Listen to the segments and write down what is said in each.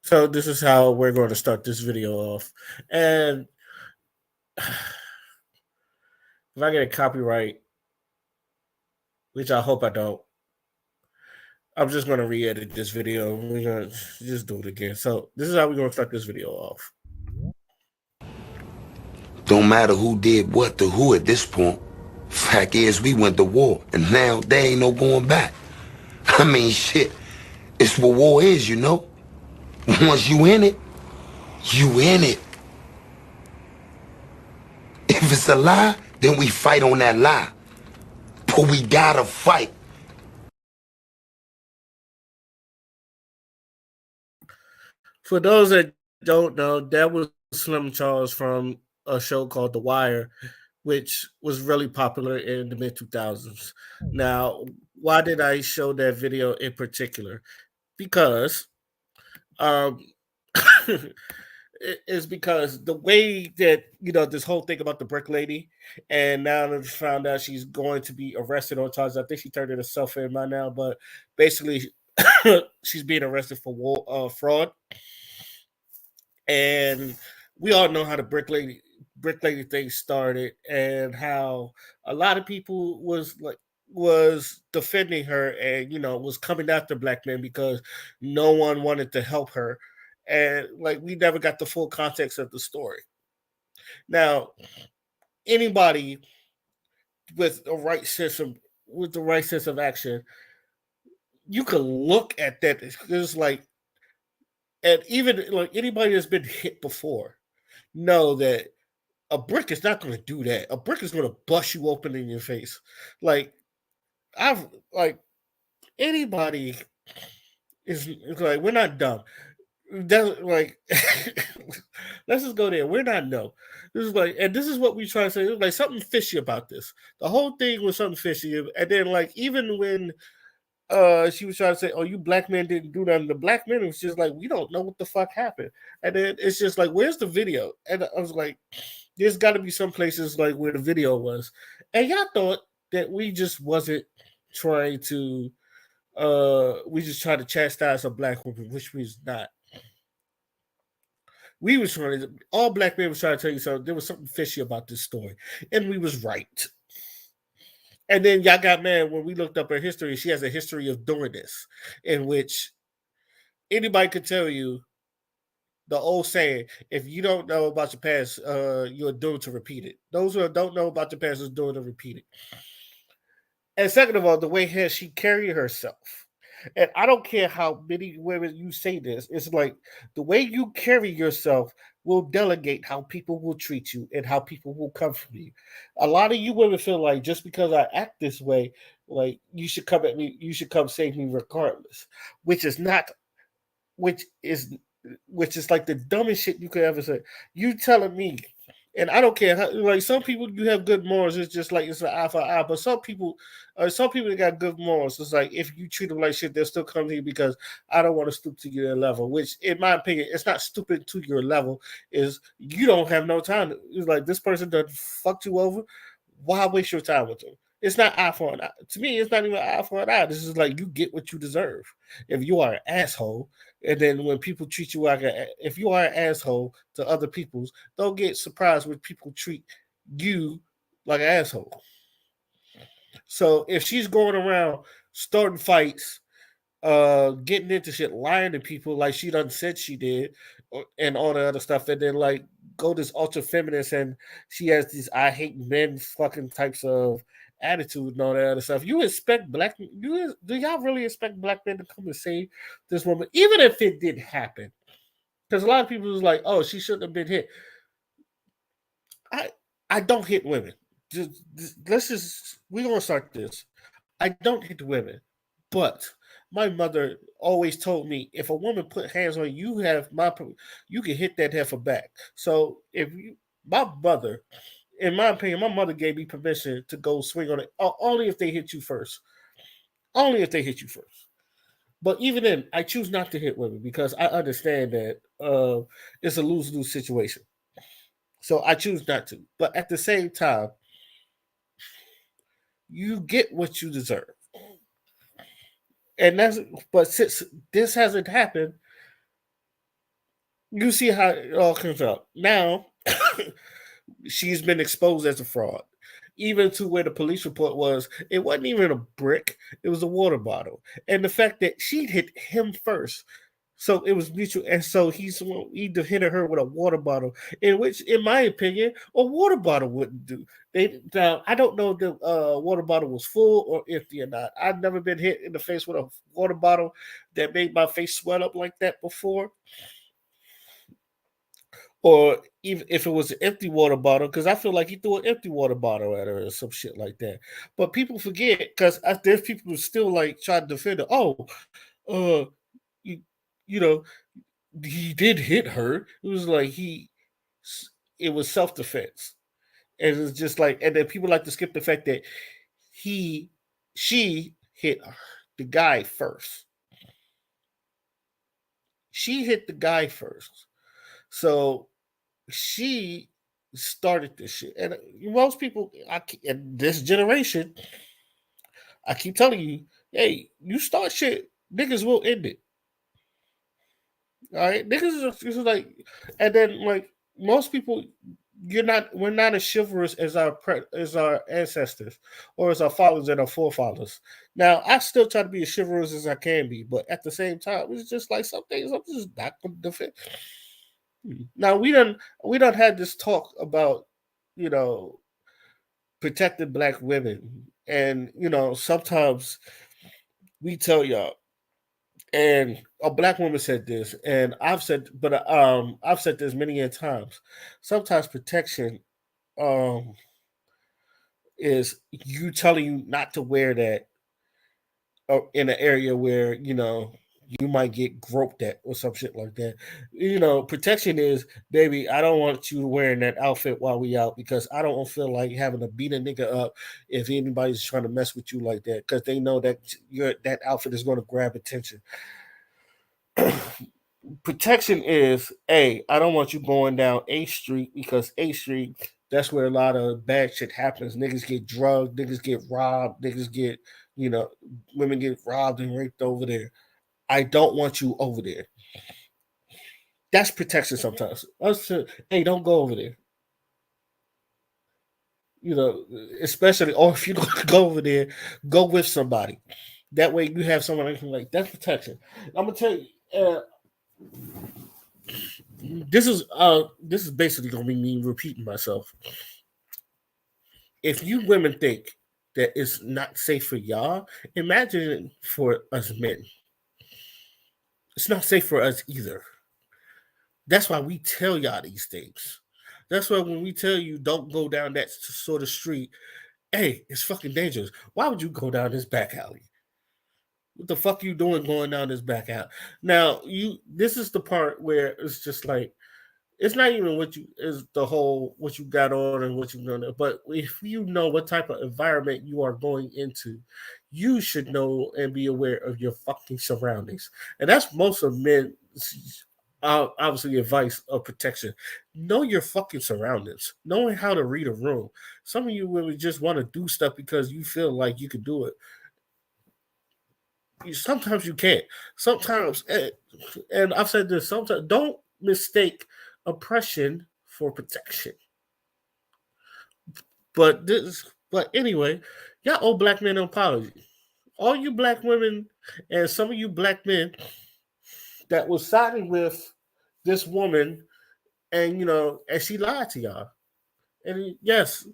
So this is how we're going to start this video off. And if I get a copyright, which I hope I don't, I'm just going to re-edit this video. We're going to just do it again. So this is how we're going to start this video off. Don't matter who did what to who at this point. Fact is, we went to war, and now there ain't no going back. I mean, shit, it's what war is, you know? Once you in it, you in it. If it's a lie, then we fight on that lie. But we gotta fight. For those that don't know, that was Slim Charles from a show called The Wire, which was really popular in the mid 2000s. Now, why did I show that video in particular? Because um, is because the way that this whole thing about the brick lady, and now that found out she's going to be arrested on charges. I think she turned it herself in by now, but basically, she's being arrested for fraud. And we all know how the brick lady thing started, and how a lot of people was defending her, and was coming after black men because no one wanted to help her, and like we never got the full context of the story. Now, anybody with the right sense of action, you could look at that. It's like, and even like anybody that's been hit before know that a brick is not going to do that. A brick is going to bust you open in your face. Like I've like anybody is like, we're not dumb. That like let's just go there. We're not dumb. This is like, and this is what we try to say. There's like something fishy about this. The whole thing was something fishy, and then like even when she was trying to say, "Oh, you black men didn't do nothing," the black men was just like, "We don't know what the fuck happened," and then it's just like, "Where's the video?" And I was like, there's got to be some places like where the video was, and y'all thought that we just wasn't trying to we just tried to chastise a black woman, which was not. We was trying to, all black men was trying to tell you something. There was something fishy about this story, and we was right. And then y'all got mad when we looked up her history. She has a history of doing this, in which anybody could tell you the old saying: if you don't know about your past, you're doomed to repeat it. Those who don't know about the past is doomed to repeat it. And second of all, the way she carried herself. And I don't care how many women you say this, it's like the way you carry yourself will delegate how people will treat you and how people will come from you. A lot of you women feel like just because I act this way, like you should come at me, you should come save me regardless, which is not, which is, which is like the dumbest shit you could ever say. You telling me, and I don't care how, like some people you have good morals. It's just like it's an eye for eye. But some people that got good morals. It's like if you treat them like shit, they'll still come to you because I don't want to stoop to your level. Which, in my opinion, it's not stupid to your level. Is you don't have no time. It's like this person done fucked you over. Why waste your time with them? It's not eye for an eye. To me, it's not even eye for an eye. This is like you get what you deserve. If you are an asshole, and then when people treat you like if you are an asshole to other people's, don't get surprised when people treat you like an asshole. So if she's going around starting fights, getting into shit, lying to people like she done said she did, and all the other stuff, and then like go this ultra feminist, and she has these I hate men fucking types of attitude and all that other stuff. You expect do y'all really expect black men to come and save this woman, even if it did happen? Because a lot of people was like, "Oh, she shouldn't have been hit." I I don't hit women. Let's just we're gonna start this. I don't hit women, but my mother always told me if a woman put hands on you, you can hit that heifer back. So if you, my mother, in my opinion, my mother gave me permission to go swing on it only if they hit you first. Only if they hit you first. But even then, I choose not to hit women because I understand that it's a lose lose situation. So I choose not to. But at the same time, you get what you deserve. And that's, but since this hasn't happened, You see how it all comes out. Now she's been exposed as a fraud. Even to where the police report was, it wasn't even a brick, it was a water bottle. And the fact that she hit him first. So it was mutual, and so he hit her with a water bottle, in which, in my opinion, a water bottle wouldn't do. Now I don't know if the water bottle was full or empty or not. I've never been hit in the face with a water bottle that made my face swell up like that before, or even if it was an empty water bottle, because I feel like he threw an empty water bottle at her or some shit like that. But people forget, because there's people who still like try to defend it. Oh, uh, you, you know, he did hit her. It was like it was self defense, and it's just like, and then people like to skip the fact that he, she hit the guy first. She hit the guy first, so she started this shit. And most people, in this generation, I keep telling you, hey, you start shit, niggas will end it. All right, niggas is like, and then like most people, we're not as chivalrous as as our ancestors or as our fathers and our forefathers. Now, I still try to be as chivalrous as I can be, but at the same time, it's just like some things I'm just not gonna defend. Now we don't had this talk about, you know, protecting black women, and sometimes we tell y'all, and a black woman said this, and I've said this many a times. Sometimes protection um is you telling you not to wear that in an area where you might get groped at or some shit like that. Protection is, baby, I don't want you wearing that outfit while we out, because I don't feel like having to beat a nigga up if anybody's trying to mess with you like that, because they know that that outfit is going to grab attention. Protection is, hey, I don't want you going down A Street, because A Street, that's where a lot of bad shit happens. Niggas get drugged, niggas get robbed, niggas get, you know, women get robbed and raped over there. I don't want you over there. That's protection sometimes. Hey, don't go over there. Especially, or if you don't go over there, go with somebody. That way you have someone that can, like, that's protection. I'm gonna tell you, this is basically gonna be me repeating myself. If you women think that it's not safe for y'all, imagine it for us men. It's not safe for us either. That's why we tell y'all these things. That's why when we tell you don't go down that sort of street, hey, it's fucking dangerous. Why would you go down this back alley? What the fuck you doing going down this back alley? Now, this is the part where it's just like, it's not even what you is the whole what you got on and what you know, but if you know what type of environment you are going into, you should know and be aware of your fucking surroundings. And that's most of men obviously advice of protection. Know your fucking surroundings, knowing how to read a room. Some of you women just want to do stuff because you feel like you can do it. Sometimes you can't. Sometimes, and I've said this, sometimes don't mistake oppression for protection. But anyway, y'all owe black men an apology. All you black women and some of you black men that was siding with this woman, and and she lied to y'all. And yes,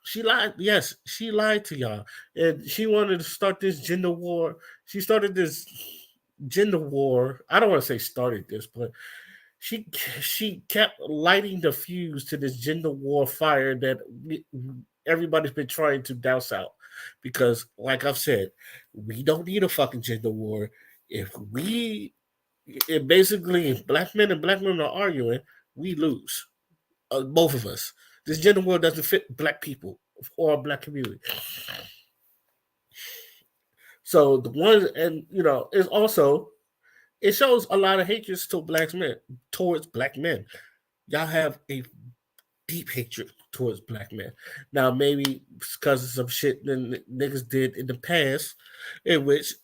she lied. Yes, she lied to y'all, and she wanted to start this gender war. She started this gender war. I don't want to say started this, but she kept lighting the fuse to this gender war fire that everybody's been trying to douse out. Because, like I've said, we don't need a fucking gender war. If basically, if black men and black women are arguing, we lose. Both of us. This gender war doesn't fit black people or our black community. So the one, and is also, it shows a lot of hatred towards black men. Y'all have a deep hatred towards black men. Now, maybe because of some shit that niggas did in the past, in which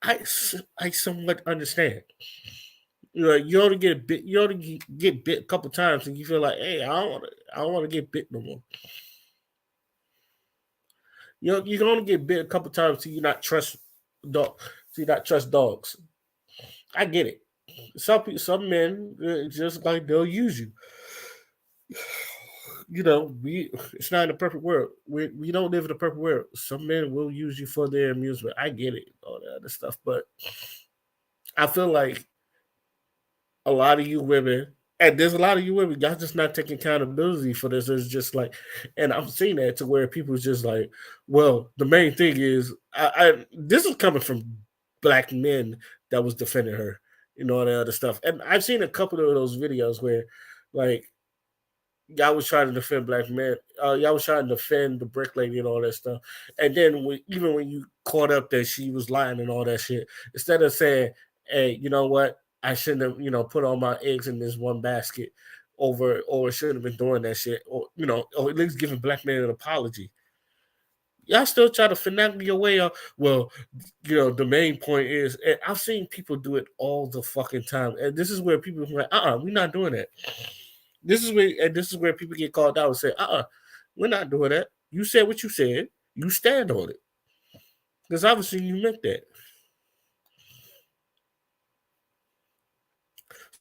I somewhat understand. You only get bit. You only get bit a couple times, and you feel like, hey, I don't want to get bit no more. You can only get bit a couple times, so you not trust dog. So you not trust dogs. I get it. Some men just like they'll use you. It's not in a perfect world. We don't live in a perfect world. Some men will use you for their amusement. I get it, all that other stuff, but I feel like a lot of you women, and there's a lot of you women, y'all just not taking accountability for this. It's just like, and I'm seeing that to where people's just like, well, the main thing is, this is coming from black men that was defending her, all that other stuff. And I've seen a couple of those videos where, like, y'all was trying to defend black men. Y'all was trying to defend the brick lady and all that stuff. And then even when you caught up that she was lying and all that shit, instead of saying, "Hey, you know what? I shouldn't have, put all my eggs in this one basket," or shouldn't have been doing that shit, or at least giving black men an apology. Y'all still try to finagle your way out. Well, the main point is, and I've seen people do it all the fucking time, and this is where people are like, we're not doing that. This is where people get called out and say, we're not doing that. You said what you said. You stand on it. Because obviously you meant that.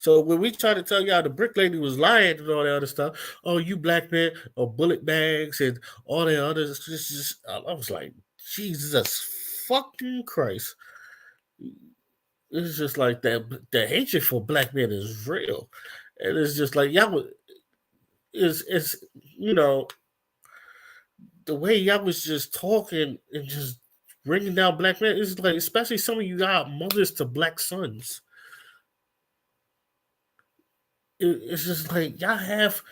So when we try to tell y'all the brick lady was lying and all that other stuff, oh, you black men or bullet bags and all that other, I was like, Jesus fucking Christ. It's just like that. The hatred for black men is real. And it's just like, y'all is the way y'all was just talking and just bringing down black men is like, especially some of you got mothers to black sons. It's just like y'all have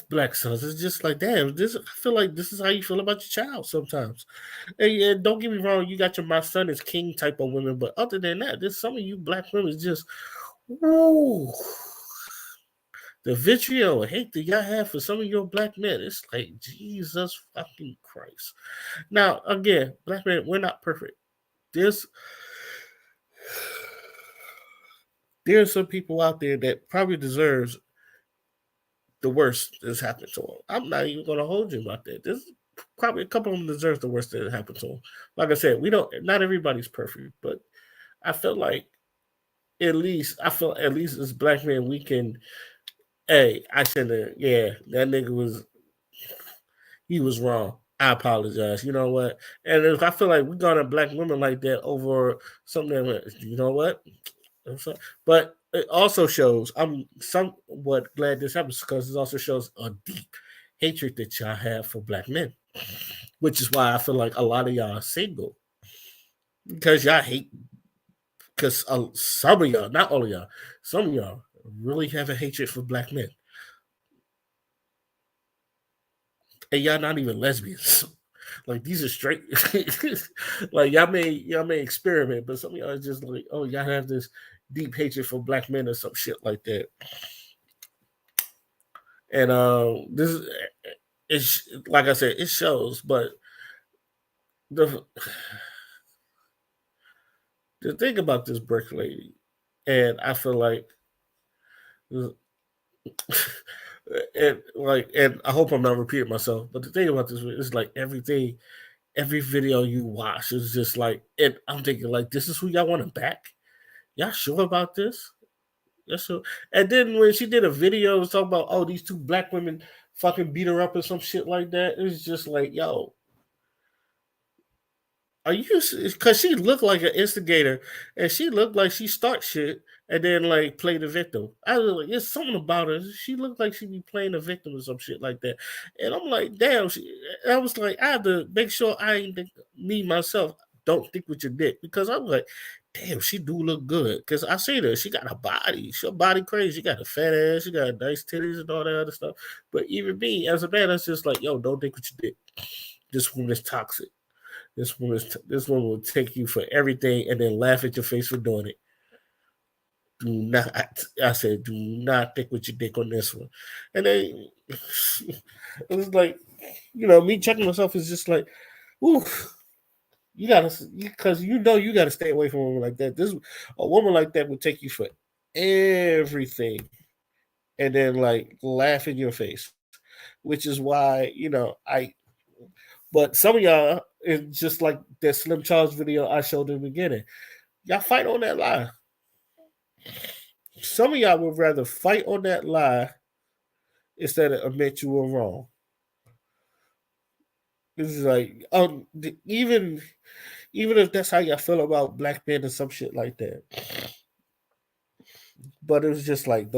black sons. It's just like, damn, I feel like this is how you feel about your child sometimes. And don't get me wrong, you got your my son is king type of women, but other than that, there's some of you black women just, woo. The vitriol and hate that y'all have for some of your black men, it's like, Jesus fucking Christ. Now, again, black men, we're not perfect. There's some people out there that probably deserves the worst that's happened to them. I'm not even going to hold you about that. There's probably a couple of them deserves the worst that happened to them. Like I said, not everybody's perfect, but I feel like at least as black men, we can, hey, I shouldn't have, that nigga he was wrong. I apologize. You know what? And if I feel like we got a black woman like that over something, you know what? But it also shows, I'm somewhat glad this happens because it also shows a deep hatred that y'all have for black men, which is why I feel like a lot of y'all are single because y'all hate. Because some of y'all, not all of y'all, some of y'all really have a hatred for black men, and y'all not even lesbians. Like, these are straight. Like, y'all may experiment, but some of y'all are just like, oh, y'all have this deep hatred for black men or some shit like that. And this is like I said, it shows, but the thing about this brick lady, and I feel like and I hope I'm not repeating myself, but the thing about this is like every video you watch is just like, and I'm thinking like, this is who y'all want to back? Y'all sure about this? Yes, sure. And then when she did a video talking about, oh, these two black women fucking beat her up or some shit like that, it's just like, yo, are you? Because she looked like an instigator, and she looked like she start shit and then like play the victim. I was like, it's something about her. She looked like she be playing the victim or some shit like that. And I'm like, damn. I was like, I have to make sure I ain't me myself don't think with your dick, because I'm like, damn, she do look good. Because I see her, she got a body, she body crazy. She got a fat ass, she got nice titties and all that other stuff. But even me as a man, that's just like, yo, don't think with your dick. This woman is toxic. This one will take you for everything and then laugh at your face for doing it. Do not, I said, do not think with your dick on this one. And then it was like, me checking myself is just like, ooh, you gotta, because you gotta stay away from a woman like that. A woman like that will take you for everything and then like laugh in your face, which is why But some of y'all, it's just like that Slim Charles video I showed in the beginning. Y'all fight on that lie. Some of y'all would rather fight on that lie instead of admit you were wrong. This is like, even if that's how y'all feel about black men and some shit like that. But it was just like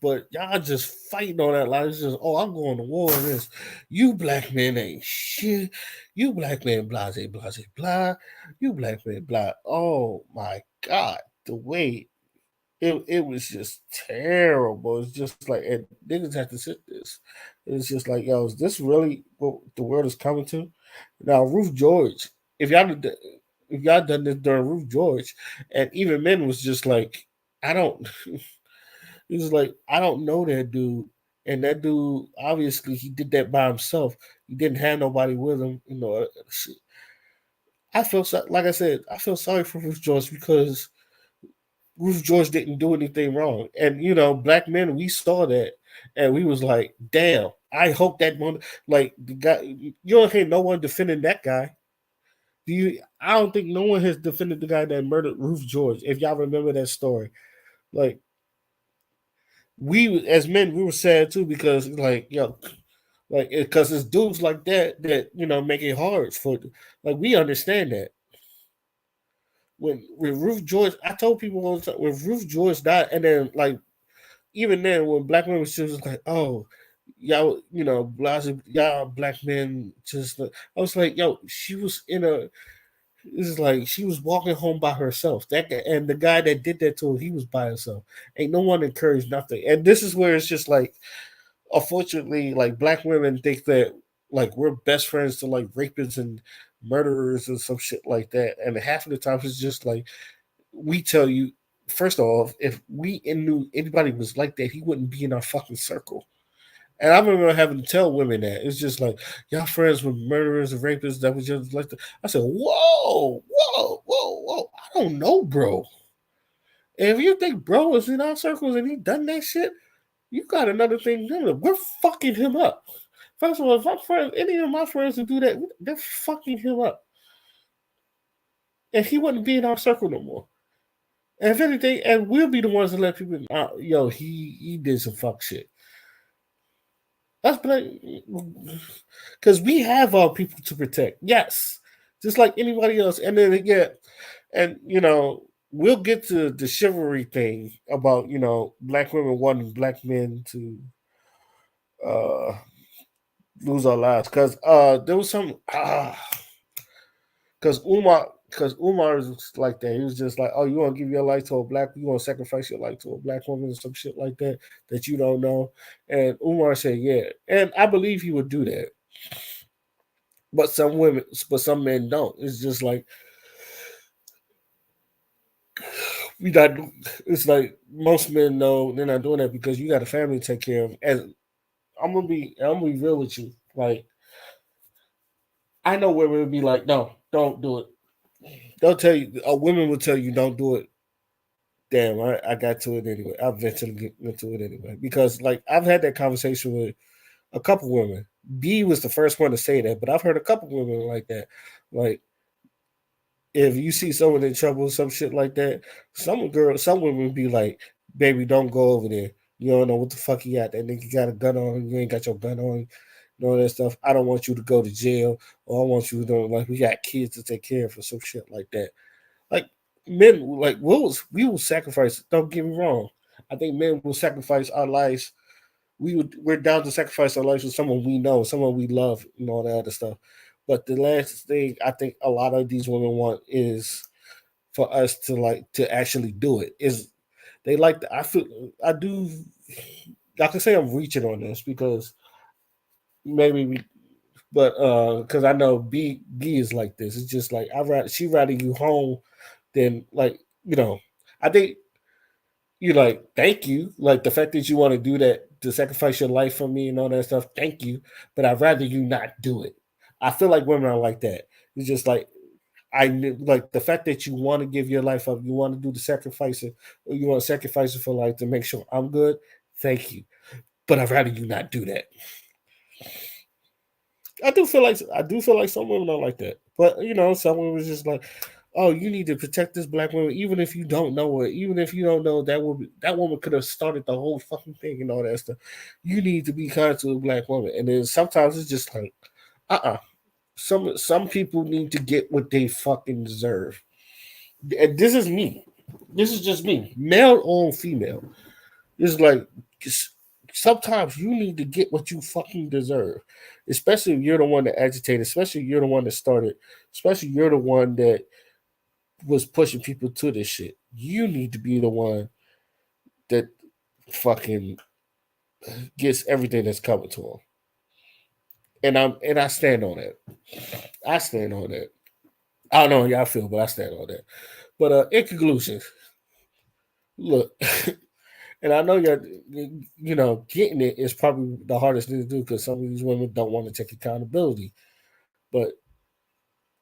but y'all just fighting on that line. It's just, oh, I'm going to war on this. You black men ain't shit. You black men blase, blase, blah. You black men blah. Oh my God. The way it was just terrible. It's just like, and niggas have to sit this. It's just like, yo, is this really what the world is coming to? Now, Ruth George, if y'all done this during Ruth George, and even men was just like, I don't. He was like, I don't know that dude. And that dude, obviously, he did that by himself. He didn't have nobody with him. I feel like I said, I feel sorry for Ruth George because Ruth George didn't do anything wrong. And black men, we saw that, and we was like, damn. I hope that one, like the guy, you don't hear no one defending that guy. I don't think no one has defended the guy that murdered Ruth George. If y'all remember that story, like we as men, we were sad too because because it's dudes like that make it hard for, like, we understand that. When Ruth George, I told people all the time, when Ruth George died, and then like even then when black women was just like, oh, y'all, y'all black men just, I was like, yo, she was in a, it's like she was walking home by herself. That guy, and the guy that did that to her, he was by himself. Ain't no one encouraged nothing. And this is where it's just like, unfortunately, like black women think that like we're best friends to like rapists and murderers and some shit like that. And half of the time it's just like, we tell you, first off, if we knew anybody was like that, he wouldn't be in our fucking circle. And I remember having to tell women that. It's just like, y'all friends with murderers and rapists that was just like that. I said, whoa, whoa, whoa, whoa. I don't know, bro. And if you think bro is in our circles and he done that shit, you got another thing doing. We're fucking him up. First of all, if my friends, any of my friends who do that, they're fucking him up. And he wouldn't be in our circle no more. And if anything, and we'll be the ones that let people know, yo, he did some fuck shit. That's because we have our people to protect. Yes, just like anybody else. And then and we'll get to the chivalry thing about black women wanting black men to uh lose our lives because there was some because Umar was like that. He was just like, oh, you want to give your life to a black, you want to sacrifice your life to a black woman or some shit like that you don't know. And Umar said, yeah. And I believe he would do that. But some men don't. It's just like, we not, it's like most men know they're not doing that because you got a family to take care of. And I'm gonna be real with you. Like, I know women would be like, no, don't do it. They'll tell you, women will tell you, don't do it. Damn, I got to it anyway. I eventually get into it anyway because, like, I've had that conversation with a couple women. B was the first one to say that, but I've heard a couple women like that. Like, if you see someone in trouble, some shit like that, some women be like, "Baby, don't go over there. You don't know what the fuck he got. That nigga got a gun on. You ain't got your gun on. All that stuff. I don't want you to go to jail, or I want you to know, like, we got kids to take care of for some shit like that." Like, men, like, we will sacrifice. Don't get me wrong. I think men will sacrifice our lives. We're down to sacrifice our lives with someone we know, someone we love, and all that other stuff. But the last thing I think a lot of these women want is for us to actually do it. Is they like I feel I do. I can say I'm reaching on this because maybe but because I know B is like this. It's just like she rather you home than like I think you like thank you like the fact that you want to do that to sacrifice your life for me and all that stuff. Thank you, but I'd rather you not do it. I feel like women are like that. It's just like I like the fact that you want to give your life up, you want to do the sacrificing, or you want to sacrifice it for life to make sure I'm good. Thank you, but I'd rather you not do that. I do feel like some women are like that, but some women was just like, oh, you need to protect this black woman, even if you don't know her, even if you don't know that woman could have started the whole fucking thing and all that stuff. You need to be kind to a black woman, and then sometimes it's just like, some people need to get what they fucking deserve. And this is me. This is just me, male or female. It's like sometimes you need to get what you fucking deserve, especially if you're the one that agitated, especially if you're the one that started, especially if you're the one that was pushing people to this shit. You need to be the one that fucking gets everything that's coming to them. And I stand on that. I stand on that. I don't know how y'all feel, but I stand on that. But in conclusion, look, and I know getting it is probably the hardest thing to do because some of these women don't want to take accountability. But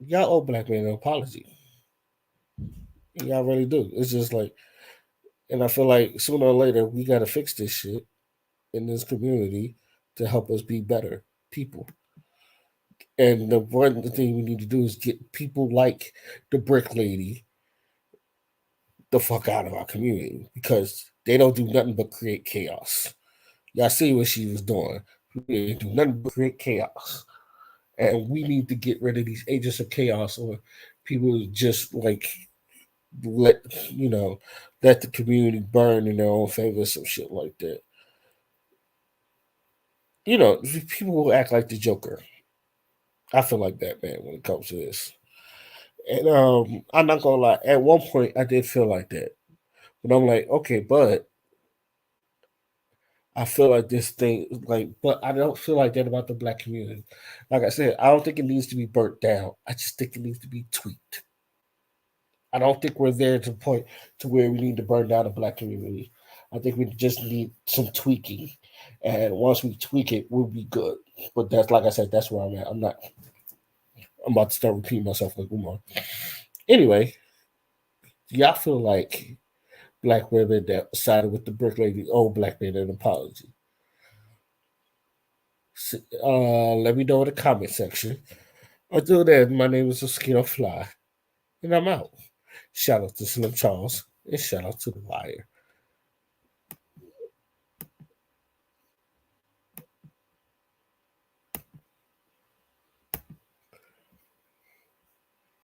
y'all owe black men an apology. Y'all really do. It's just like, and I feel like sooner or later we got to fix this shit in this community to help us be better people. And the one thing we need to do is get people like the brick lady the fuck out of our community because they don't do nothing but create chaos. Y'all see what she was doing. We didn't do nothing but create chaos. And we need to get rid of these agents of chaos or people who just like let let the community burn in their own favor, some shit like that. People will act like the Joker. I feel like that, man, when it comes to this. And I'm not gonna lie, at one point I did feel like that. But I'm like, okay, but I feel like this thing, like, but I don't feel like that about the black community. Like I said, I don't think it needs to be burnt down. I just think it needs to be tweaked. I don't think we're there to the point to where we need to burn down the black community. I think we just need some tweaking, and once we tweak it, we'll be good. But that's like I said, that's where I'm at. I'm not. I'm about to start repeating myself like Umar. Anyway, do y'all feel like black women that sided with the brick lady owe black men an apology? Let me know in the comment section. Until then, my name is Mosquito Fly, and I'm out. Shout out to Slim Charles, and shout out to The Wire.